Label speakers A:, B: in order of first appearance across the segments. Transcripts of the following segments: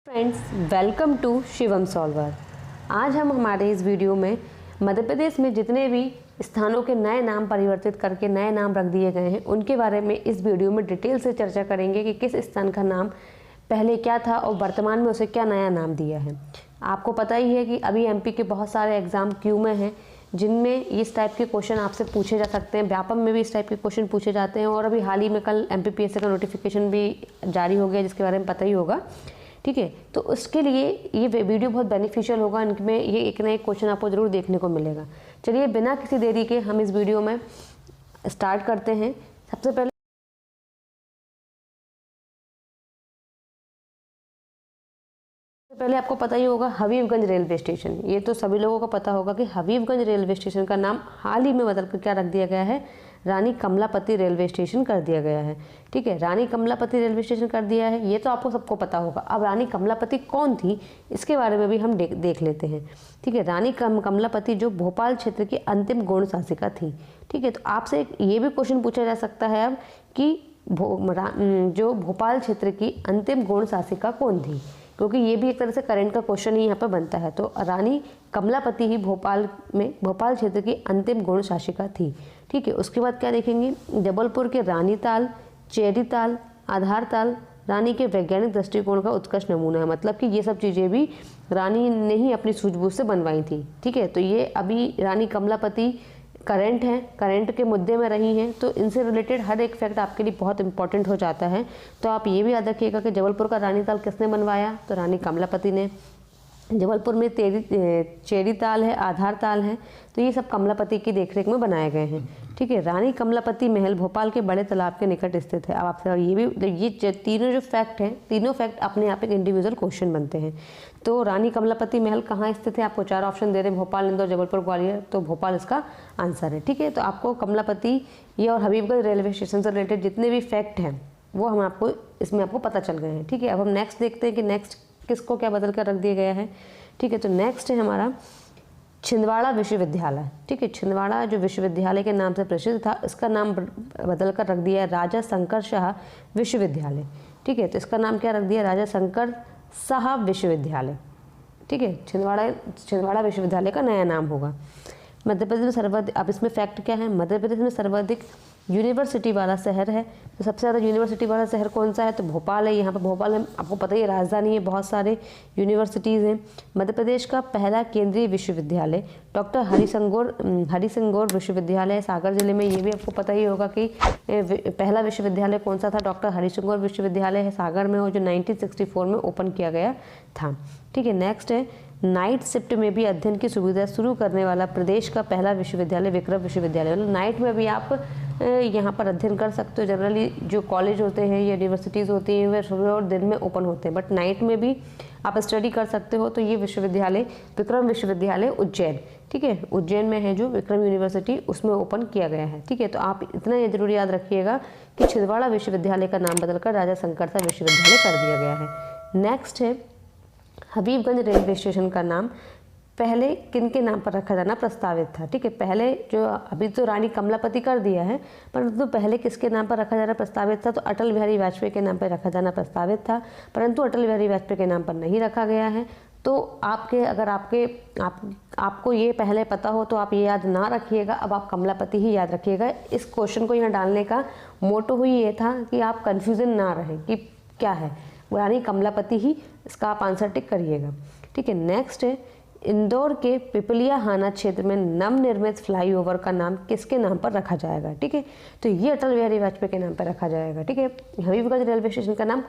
A: Friends, welcome to Shivam solver. आज हम हमारे इस वीडियो में मध्य प्रदेश में जितने भी स्थानों के नए नाम परिवर्तित करके नए नाम रख दिए गए हैं उनके बारे में इस वीडियो में डिटेल से चर्चा करेंगे कि किस स्थान का नाम पहले क्या था और वर्तमान में उसे क्या नया नाम दिया है। आपको पता ही है कि अभी एमपी के बहुत सारे एग्ज़ाम क्यू में हैं जिनमें इस टाइप के क्वेश्चन आपसे पूछे जा सकते हैं। व्यापम में भी इस टाइप के क्वेश्चन पूछे जाते हैं और अभी हाल ही में कल एमपीपीएससी का नोटिफिकेशन भी जारी हो गया जिसके बारे में पता ही होगा। ठीक है, तो उसके लिए ये वीडियो बहुत बेनिफिशियल होगा। इनमें ये एक ना एक क्वेश्चन आपको ज़रूर देखने को मिलेगा। चलिए बिना किसी देरी के हम इस वीडियो में स्टार्ट करते हैं। सबसे पहले आपको पता ही होगा हबीबगंज रेलवे स्टेशन। ये तो सभी लोगों को पता होगा कि हबीबगंज रेलवे स्टेशन का नाम हाल ही में बदल कर क्या रख दिया गया है, रानी कमलापति रेलवे स्टेशन कर दिया गया है। ठीक है, रानी कमलापति रेलवे स्टेशन कर दिया है, ये तो आपको सबको पता होगा। अब रानी कमलापति कौन थी इसके बारे में भी हम देख लेते हैं। ठीक है, रानी कमलापति जो भोपाल क्षेत्र की अंतिम गौण शासिका थी। ठीक है, तो आपसे ये भी क्वेश्चन पूछा जा सकता है अब कि जो भोपाल क्षेत्र की अंतिम गौण शासिका कौन थी, क्योंकि ये भी एक तरह से करंट का क्वेश्चन ही यहाँ पर बनता है। तो रानी कमलापति ही भोपाल क्षेत्र की अंतिम गौण शासिका थी। ठीक है, उसके बाद क्या देखेंगे, जबलपुर के रानी ताल, चेरी ताल, आधार ताल रानी के वैज्ञानिक दृष्टिकोण का उत्कृष्ट नमूना है। मतलब कि ये सब चीज़ें भी रानी ने ही अपनी सूझबूझ से बनवाई थी। ठीक है, तो ये अभी रानी कमलापति करंट हैं, करंट के मुद्दे में रही हैं, तो इनसे रिलेटेड हर एक फैक्ट आपके लिए बहुत इंपॉर्टेंट हो जाता है। तो आप ये भी याद रखिएगा कि जबलपुर का रानी ताल किसने बनवाया, तो रानी कमलापति ने। जबलपुर में चेरी ताल है, आधार ताल है, तो ये सब कमलापति की देखरेख में बनाए गए हैं। ठीक है, रानी कमलापति महल भोपाल के बड़े तालाब के निकट स्थित है। अब आपसे ये तीनों जो फैक्ट हैं, तीनों फैक्ट अपने आप एक इंडिविजुअल क्वेश्चन बनते हैं। तो रानी कमलापति महल कहाँ स्थित है, आपको 4 ऑप्शन दे रहे हैं, भोपाल, इंदौर, जबलपुर, ग्वालियर, तो भोपाल इसका आंसर है। ठीक है, तो आपको कमलापति ये और हबीबगंज रेलवे स्टेशन से रिलेटेड जितने भी फैक्ट हैं वो हम आपको इसमें आपको पता चल गए हैं। ठीक है, अब हम नेक्स्ट देखते हैं कि नेक्स्ट किसको क्या बदल कर रख दिया गया है। ठीक है, तो नेक्स्ट है हमारा छिंदवाड़ा विश्वविद्यालय। ठीक है, छिंदवाड़ा जो विश्वविद्यालय के नाम से प्रसिद्ध था, इसका नाम बदल कर रख दिया है राजा शंकर शाह विश्वविद्यालय। ठीक है, तो इसका नाम क्या रख दिया, राजा शंकर शाह विश्वविद्यालय। ठीक है, छिंदवाड़ा विश्वविद्यालय का नया नाम होगा। मध्य प्रदेश में सर्वाधिक, अब इसमें फैक्ट क्या है, मध्य प्रदेश में सर्वाधिक यूनिवर्सिटी वाला शहर है। तो सबसे ज़्यादा यूनिवर्सिटी वाला शहर कौन सा है, तो भोपाल है। यहाँ पर भोपाल में आपको पता ही है राजधानी है, बहुत सारे यूनिवर्सिटीज़ हैं। मध्य प्रदेश का पहला केंद्रीय विश्वविद्यालय डॉक्टर हरिसिंगौर विश्वविद्यालय है सागर जिले में। ये भी आपको पता ही होगा कि पहला विश्वविद्यालय कौन सा था, डॉक्टर हरिसिंगौर विश्वविद्यालय है सागर में, और जो 1964 में ओपन किया गया था। ठीक है, नेक्स्ट है नाइट शिफ्ट में भी अध्ययन की सुविधा शुरू करने वाला प्रदेश का पहला विश्वविद्यालय विक्रम विश्वविद्यालय। मतलब नाइट में भी आप यहाँ पर अध्ययन कर सकते हो। जनरली जो कॉलेज होते हैं या यूनिवर्सिटीज़ होती हैं वे सुबह और दिन में ओपन होते हैं, बट नाइट में भी आप स्टडी कर सकते हो। तो ये विश्वविद्यालय विक्रम विश्वविद्यालय उज्जैन, ठीक है, उज्जैन में है जो विक्रम यूनिवर्सिटी, उसमें ओपन किया गया है। ठीक है, तो आप इतना ये जरूर याद रखिएगा कि छिंदवाड़ा विश्वविद्यालय का नाम बदलकर राजा शंकर शाह विश्वविद्यालय कर दिया गया है। नेक्स्ट है हबीबगंज रेलवे स्टेशन का नाम पहले किन के नाम पर रखा जाना प्रस्तावित था। ठीक है, पहले जो अभी तो रानी कमलापति कर दिया है, परंतु पहले किसके नाम पर रखा जाना प्रस्तावित था, तो अटल बिहारी वाजपेयी के नाम पर रखा जाना प्रस्तावित था, परंतु अटल बिहारी वाजपेयी के नाम पर नहीं रखा गया है। तो अगर आपको ये पहले पता हो तो आप ये याद ना रखिएगा, अब आप कमलापति ही याद रखिएगा। इस क्वेश्चन को यहाँ डालने का मोटो ही ये था कि आप कन्फ्यूजन ना रहे कि क्या है, रानी कमलापति ही इसका आप आंसर टिक करिएगा। ठीक है, नेक्स्ट है इंदौर के पिपलिया हाना क्षेत्र में नवनिर्मित फ्लाईओवर का नाम किसके नाम पर रखा जाएगा। ठीक है, तो ये अटल बिहारी वाजपेयी के नाम पर रखा जाएगा। ठीक है, हबीबगंज रेलवे स्टेशन का नाम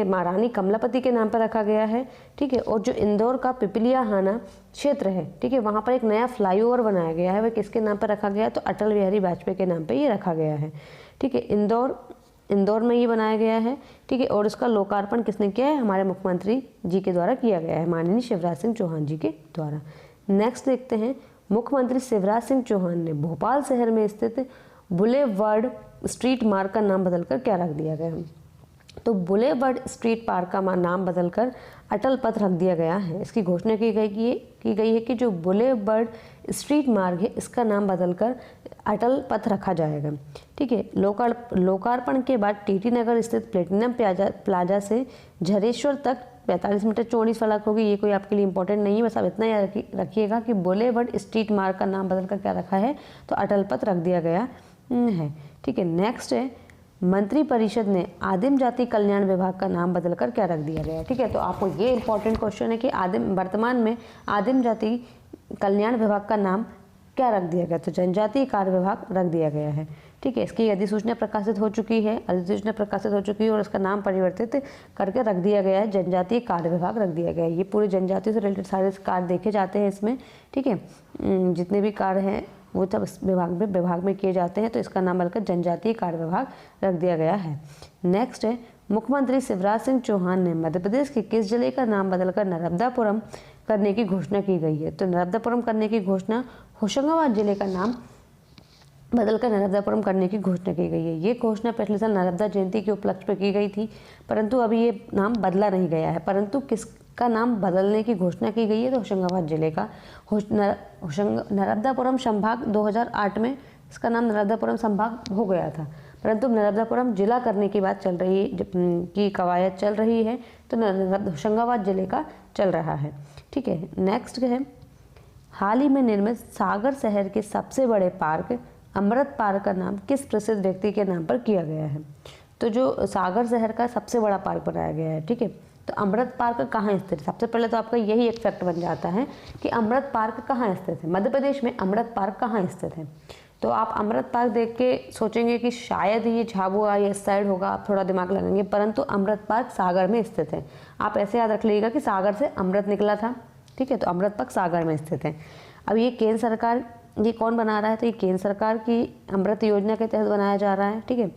A: महारानी कमलापति के नाम पर रखा गया है। ठीक है, और जो इंदौर का पिपलिया हाना क्षेत्र है, ठीक है, वहाँ पर एक नया फ्लाईओवर बनाया गया है, वह किसके नाम पर रखा गया, तो अटल बिहारी वाजपेयी के नाम पर ये रखा गया है। ठीक है, इंदौर में ये बनाया गया है। ठीक है, और इसका लोकार्पण किसने किया है, हमारे मुख्यमंत्री जी के द्वारा किया गया है, माननीय शिवराज सिंह चौहान जी के द्वारा। नेक्स्ट देखते हैं, मुख्यमंत्री शिवराज सिंह चौहान ने भोपाल शहर में स्थित बुलेवर्ड स्ट्रीट मार्ग का नाम बदलकर क्या रख दिया गया है। तो बुलेवर्ड स्ट्रीट पार्क का नाम बदलकर अटल पथ रख दिया गया है। इसकी घोषणा की गई है कि जो बुलेवर्ड स्ट्रीट मार्ग है इसका नाम बदलकर अटल पथ रखा जाएगा। ठीक है, लोकार्पण के बाद टीटी नगर स्थित प्लेटिनम प्लाजा से झरेश्वर तक 45 मीटर चौड़ी सड़क होगी। ये कोई आपके लिए इंपॉर्टेंट नहीं है, बस आप इतना याद रखिएगा कि बुलेवर्ड स्ट्रीट मार्ग का नाम बदलकर क्या रखा है, तो अटल पथ रख दिया गया है। ठीक है, नेक्स्ट है मंत्रिपरिषद ने आदिम जाति कल्याण विभाग का नाम बदलकर क्या रख दिया गया है। ठीक है, तो आपको ये इंपॉर्टेंट क्वेश्चन है कि वर्तमान में आदिम जाति कल्याण विभाग का नाम क्या रख दिया गया, तो जनजातीय कार्य विभाग रख दिया गया है। ठीक है, इसकी अधिसूचना प्रकाशित हो चुकी है, और इसका नाम परिवर्तित करके रख दिया गया है, जनजातीय कार्य विभाग रख दिया गया है। ये पूरे जनजाति से रिलेटेड सारे कार्य देखे जाते हैं इसमें। ठीक है, जितने भी कार्य हैं वो सब इस विभाग में किए जाते हैं, तो इसका नाम बदलकर जनजातीय कार्य विभाग रख दिया गया है। नेक्स्ट है मुख्यमंत्री शिवराज सिंह चौहान ने मध्य प्रदेश के किस जिले का नाम बदलकर नर्मदापुरम करने की घोषणा की गई है, तो नर्मदापुरम करने की घोषणा होशंगाबाद जिले का नाम बदलकर नर्मदापुरम करने की घोषणा की गई है। ये घोषणा पिछले साल नर्मदा जयंती के उपलक्ष्य पर की गई थी, परंतु अभी ये नाम बदला नहीं गया है, परंतु किसका नाम बदलने की घोषणा की गई है, तो होशंगाबाद जिले का नर्मदापुरम संभाग 2008 में इसका नाम नर्मदापुरम संभाग हो गया था, परंतु नर्मदापुरम जिला करने की बात चल रही की कवायद चल रही है, तो होशंगाबाद जिले का चल रहा है। ठीक है, नेक्स्ट है हाल ही में निर्मित सागर शहर के सबसे बड़े पार्क अमृत पार्क का नाम किस प्रसिद्ध व्यक्ति के नाम पर किया गया है, तो जो सागर शहर का सबसे बड़ा पार्क बनाया गया है। ठीक है, तो अमृत पार्क कहाँ स्थित है, सबसे पहले तो आपका यही एक फैक्ट बन जाता है कि अमृत पार्क कहाँ स्थित है, मध्य प्रदेश में अमृत पार्क कहाँ स्थित है। तो आप अमृत पार्क देख के सोचेंगे कि शायद ये झाबुआ या इस साइड होगा, आप थोड़ा दिमाग लगाएंगे, परंतु अमृत पार्क सागर में स्थित है। आप ऐसे याद रख लीजिएगा कि सागर से अमृत निकला था। ठीक है, तो अमृत पार्क सागर में स्थित है। अब ये केंद्र सरकार, ये कौन बना रहा है, तो ये केंद्र सरकार की अमृत योजना के तहत बनाया जा रहा है। ठीक है,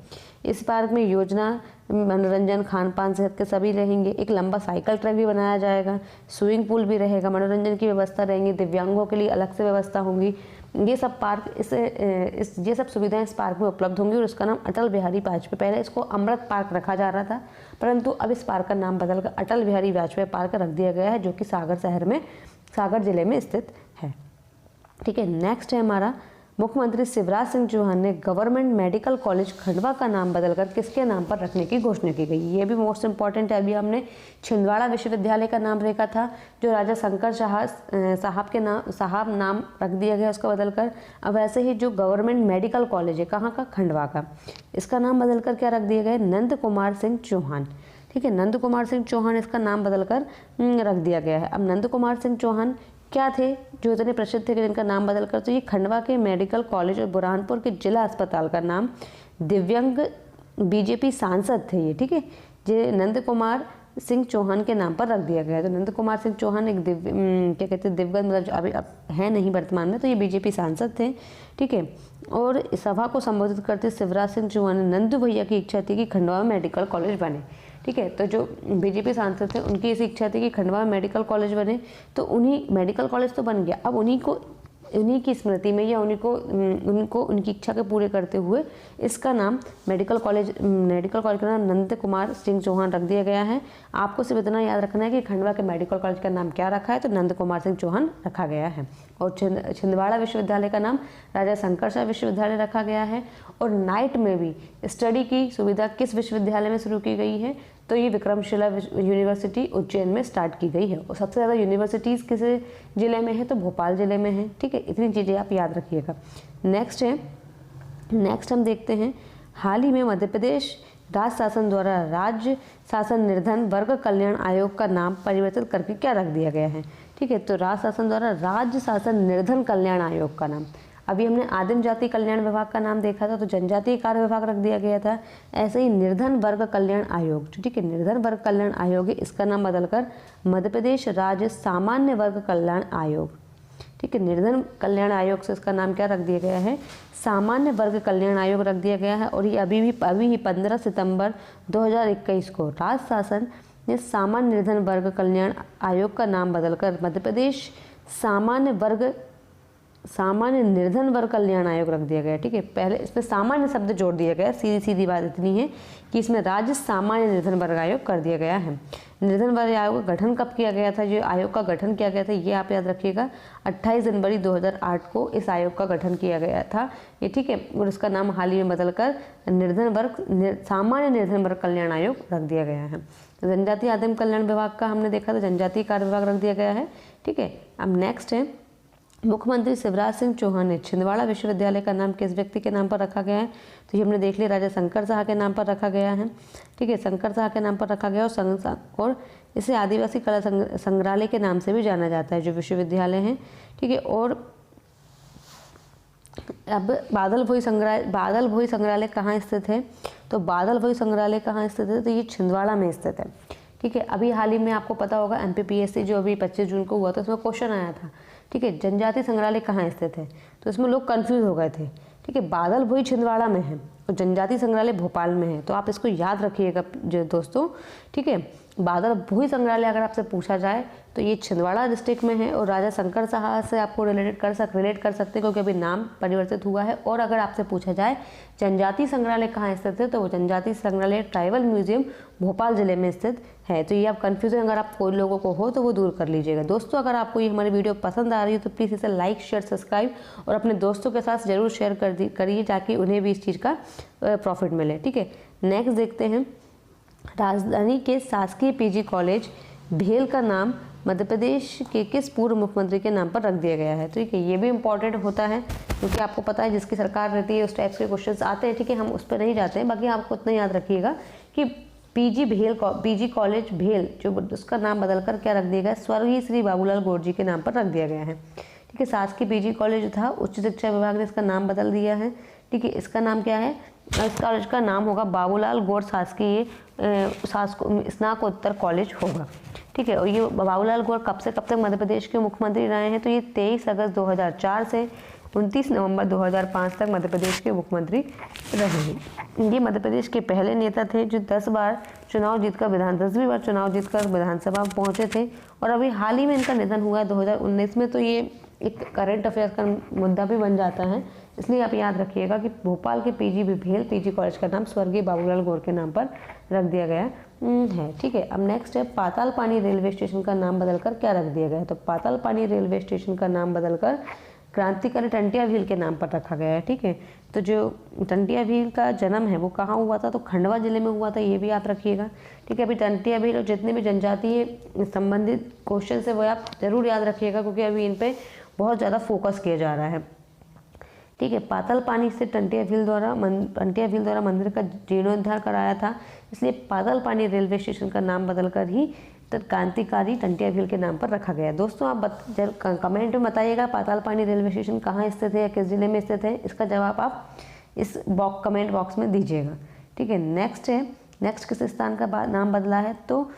A: इस पार्क में योजना, मनोरंजन, खान पान, सेहत के सभी रहेंगे। एक लंबा साइकिल ट्रैक भी बनाया जाएगा, स्विमिंग पूल भी रहेगा, मनोरंजन की व्यवस्था रहेंगी, दिव्यांगों के लिए अलग से व्यवस्था होंगी। ये सब पार्क ये सब सुविधाएं इस पार्क में उपलब्ध होंगी, और इसका नाम अटल बिहारी वाजपेयी, पहले इसको अमृत पार्क रखा जा रहा था, परंतु अब इस पार्क का नाम बदलकर अटल बिहारी वाजपेयी पार्क रख दिया गया है, जो कि सागर जिले में स्थित है। ठीक है, नेक्स्ट है हमारा मुख्यमंत्री शिवराज सिंह चौहान ने गवर्नमेंट मेडिकल कॉलेज खंडवा का नाम बदलकर किसके नाम पर रखने की घोषणा की गई। ये भी मोस्ट इंपॉर्टेंट है। अभी हमने छिंदवाड़ा विश्वविद्यालय का नाम देखा था, जो राजा शंकर साहब नाम रख दिया गया उसका बदलकर। अब ऐसे ही जो गवर्नमेंट मेडिकल कॉलेज है, कहाँ का, खंडवा का, इसका नाम बदलकर क्या रख दिया गया, नंद कुमार सिंह चौहान। ठीक है, नंद कुमार सिंह चौहान इसका नाम बदलकर रख दिया गया है। अब नंद कुमार सिंह चौहान क्या थे जो इतने प्रसिद्ध थे कि जिनका नाम बदलकर, तो ये खंडवा के मेडिकल कॉलेज और बुरहानपुर के जिला अस्पताल का नाम दिव्यांग बीजेपी सांसद थे ये। ठीक है, जो नंद कुमार सिंह चौहान के नाम पर रख दिया गया है। तो नंद कुमार सिंह चौहान एक क्या कहते हैं, दिवंगत, मतलब अभी अब है नहीं वर्तमान में, तो ये बीजेपी सांसद थे। ठीक है, और सभा को संबोधित करते शिवराज सिंह चौहान ने नंदू भैया की इच्छा थी कि खंडवा में मेडिकल कॉलेज बने। ठीक है, तो जो बीजेपी सांसद थे उनकी ऐसी इच्छा थी कि खंडवा में मेडिकल कॉलेज बने, तो उन्हीं मेडिकल कॉलेज तो बन गया। अब उन्हीं की स्मृति में या उनको उनकी इच्छा के पूरे करते हुए इसका नाम मेडिकल कॉलेज का नाम नंद कुमार सिंह चौहान रख दिया गया है। आपको सिर्फ इतना याद रखना है कि खंडवा के मेडिकल कॉलेज का नाम क्या रखा है, तो नंद कुमार सिंह चौहान रखा गया है। और छिंदवाड़ा विश्वविद्यालय का नाम राजा शंकर शाह विश्वविद्यालय रखा गया है। और नाइट में भी स्टडी की सुविधा किस विश्वविद्यालय में शुरू की गई है, तो ये विक्रमशिला यूनिवर्सिटी उज्जैन में स्टार्ट की गई है। और सबसे ज़्यादा यूनिवर्सिटीज़ किस जिले में है, तो भोपाल जिले में है। ठीक है, इतनी चीज़ें आप याद रखिएगा। नेक्स्ट हम देखते हैं, हाल ही में मध्य प्रदेश राज्य शासन द्वारा राज्य शासन निर्धन वर्ग कल्याण आयोग का नाम परिवर्तित करके क्या रख दिया गया है। ठीक है, तो राज्य शासन द्वारा राज्य शासन निर्धन कल्याण आयोग का नाम, अभी हमने आदिम जाति कल्याण विभाग का नाम देखा था, तो जनजातीय कार्य विभाग रख दिया गया था। ऐसे ही निर्धन वर्ग कल्याण आयोग, ठीक है, निर्धन वर्ग कल्याण आयोग है, इसका नाम बदलकर मध्य प्रदेश राज्य सामान्य वर्ग कल्याण आयोग। ठीक है, निर्धन कल्याण आयोग से इसका नाम क्या रख दिया गया है, सामान्य वर्ग कल्याण आयोग रख दिया गया है। और ये अभी ही 15 सितंबर 2021 को राज्य शासन ने सामान्य निर्धन वर्ग कल्याण आयोग का नाम बदलकर मध्य प्रदेश सामान्य वर्ग सामान्य निर्धन वर्ग कल्याण आयोग रख दिया गया। ठीक है, पहले इसमें सामान्य शब्द जोड़ दिया गया। सीधी सीधी बात इतनी है कि इसमें राज्य सामान्य निर्धन वर्ग आयोग कर दिया गया है। निर्धन वर्ग आयोग का गठन कब किया गया था? जो आयोग का गठन किया गया था ये आप याद रखिएगा, 28 जनवरी 2008 को इस आयोग का गठन किया गया था ये। ठीक है, और इसका नाम हाल ही में बदलकर सामान्य निर्धन वर्ग कल्याण आयोग रख दिया गया है। जनजातीय आदिम कल्याण विभाग का हमने देखा था, जनजातीय कार्य विभाग रख दिया गया है। ठीक है, अब नेक्स्ट है, मुख्यमंत्री शिवराज सिंह चौहान ने छिंदवाड़ा विश्वविद्यालय का नाम किस व्यक्ति के नाम पर रखा गया है? तो ये हमने देख लिया, राजा शंकर शाह के नाम पर रखा गया है। ठीक है, शंकर शाह के नाम पर रखा गया और इसे आदिवासी कला संग्रहालय के नाम से भी जाना जाता है जो विश्वविद्यालय है। ठीक है, और अब बादल भोई संग्रहालय कहाँ स्थित है? तो बादल भोई संग्रहालय कहाँ स्थित है? तो ये छिंदवाड़ा में स्थित है। ठीक है, अभी हाल ही में आपको पता होगा MPPSC जो अभी 25 जून को हुआ था उसमें क्वेश्चन आया था। ठीक है, जनजातीय संग्रहालय कहाँ स्थित है? तो इसमें लोग कंफ्यूज हो गए थे। ठीक है, बादल भोई छिंदवाड़ा में है और जनजातीय संग्रहालय भोपाल में है, तो आप इसको याद रखिएगा दोस्तों। ठीक है, बादल भोई संग्रहालय अगर आपसे पूछा जाए तो ये छिंदवाड़ा डिस्ट्रिक्ट में है और राजा शंकर शाह से आपको रिलेट कर सकते हैं क्योंकि अभी नाम परिवर्तित हुआ है। और अगर आपसे पूछा जाए जनजातीय संग्रहालय कहाँ स्थित है तो वो जनजातीय संग्रहालय ट्राइबल म्यूजियम भोपाल जिले में स्थित है। तो ये आप कन्फ्यूजन अगर आप कोई लोगों को हो तो वो दूर कर लीजिएगा। दोस्तों, अगर आपको ये हमारी वीडियो पसंद आ रही है तो प्लीज़ इसे लाइक, शेयर, सब्सक्राइब और अपने दोस्तों के साथ ज़रूर शेयर करिए ताकि उन्हें भी इस चीज़ का प्रॉफिट मिले। ठीक है, नेक्स्ट देखते हैं, राजधानी के शासकीय PG कॉलेज भेल का नाम मध्य प्रदेश के किस पूर्व मुख्यमंत्री के नाम पर रख दिया गया है? ठीक है, ये भी इंपॉर्टेंट होता है क्योंकि आपको पता है जिसकी सरकार रहती है उस टाइप्स के क्वेश्चंस आते हैं। ठीक है, हम उस पर नहीं जाते हैं, बाकी आपको इतना याद रखिएगा कि PG कॉलेज भेल जो उसका नाम बदलकर क्या रख दिया गया? स्वर्गीय श्री बाबूलाल गौर जी के नाम पर रख दिया गया है। ठीक है, शासकीय PG कॉलेज जो था उच्च शिक्षा विभाग ने इसका नाम बदल दिया है। ठीक है, इसका नाम क्या है? इस कॉलेज का नाम होगा बाबूलाल गौर शासकीय स्नातकोत्तर कॉलेज होगा। ठीक है, और ये बाबूलाल गौर कब से कब तक मध्य प्रदेश के मुख्यमंत्री रहे हैं? तो ये 23 अगस्त 2004 से 29 नवंबर 2005 तक मध्य प्रदेश के मुख्यमंत्री रहे हैं। ये मध्य प्रदेश के पहले नेता थे जो 10वीं बार चुनाव जीतकर विधानसभा पहुंचे थे और अभी हाल ही में इनका निधन हुआ है 2019 में। तो ये एक करंट अफेयर का मुद्दा भी बन जाता है, इसलिए आप याद रखिएगा कि भोपाल के PG कॉलेज का नाम स्वर्गीय बाबूलाल गौर के नाम पर रख दिया गया है। ठीक है, अब नेक्स्ट है, पाताल पानी रेलवे स्टेशन का नाम बदलकर क्या रख दिया गया है? तो पाताल पानी रेलवे स्टेशन का नाम बदलकर क्रांतिकारी टंटिया भील के नाम पर रखा गया है। ठीक है, तो जो टंटिया भील का जन्म है वो कहाँ हुआ था? तो खंडवा जिले में हुआ था, ये भी याद रखिएगा। ठीक है, अभी टंटिया भील और जितने भी जनजातीय संबंधित क्वेश्चन है वो आप जरूर याद रखिएगा क्योंकि अभी इन पर बहुत ज़्यादा फोकस किया जा रहा है। ठीक है, पाताल पानी से टंटिया भील द्वारा मंदिर का जीर्णोद्धार कराया था, इसलिए पाताल पानी रेलवे स्टेशन का नाम बदलकर ही क्रांतिकारी टंटिया भील के नाम पर रखा गया। दोस्तों, आप कमेंट में बताइएगा पाताल पानी रेलवे स्टेशन कहाँ स्थित है या किस जिले में स्थित है? इसका जवाब आप इस कमेंट बॉक्स में दीजिएगा। ठीक है, नेक्स्ट किस स्थान का नाम बदला है? तो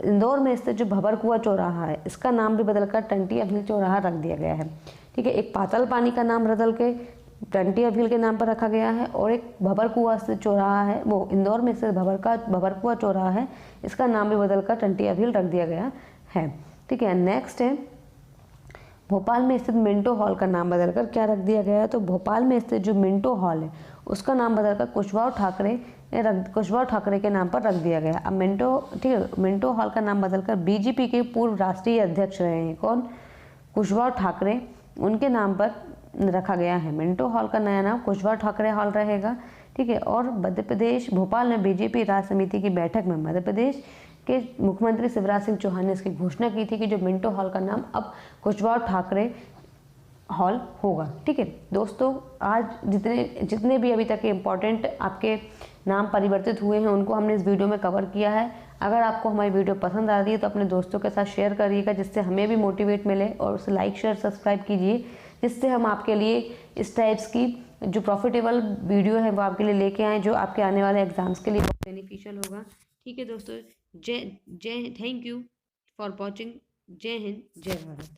A: इंदौर में स्थित जो भभरकुआ चौराहा है इसका नाम भी बदलकर टंटिया भील चौराहा रख दिया गया है। ठीक है, एक पाताल पानी का नाम बदल के टंटिया भील के नाम पर रखा गया है और एक भभरकुआ स्थित चौराहा है वो इंदौर में स्थित भभरकुआ चौराहा है, इसका नाम भी बदलकर टंटिया भील रख दिया गया है। ठीक है, नेक्स्ट है, भोपाल में स्थित मिंटो हॉल का नाम बदलकर क्या रख दिया गया है? तो भोपाल में स्थित जो मिंटो हॉल है उसका नाम बदलकर कुशवाहा ठाकरे के नाम पर रख दिया गया। अब मिंटो हॉल का नाम बदलकर BJP के पूर्व राष्ट्रीय अध्यक्ष रहे हैं कौन? कुशवाहा ठाकरे, उनके नाम पर रखा गया है। मिंटो हॉल का नया नाम कुशवाहा ठाकरे हॉल रहेगा। ठीक है, और भोपाल में BJP राज्य समिति की बैठक में मध्य प्रदेश के मुख्यमंत्री शिवराज सिंह चौहान ने इसकी घोषणा की थी कि जो मिंटो हॉल का नाम अब कुशवाहा ठाकरे हॉल होगा। ठीक है दोस्तों, आज जितने भी अभी तक इम्पोर्टेंट आपके नाम परिवर्तित हुए हैं उनको हमने इस वीडियो में कवर किया है। अगर आपको हमारी वीडियो पसंद आ रही है तो अपने दोस्तों के साथ शेयर करिएगा जिससे हमें भी मोटिवेट मिले और उसे लाइक, शेयर, सब्सक्राइब कीजिए जिससे हम आपके लिए इस टाइप्स की जो प्रॉफिटेबल वीडियो है वो आपके लिए लेके आएँ जो आपके आने वाले एग्जाम्स के लिए बहुत बेनिफिशियल होगा। ठीक है दोस्तों, थैंक यू फॉर वॉचिंग। जय हिंद, जय भारत।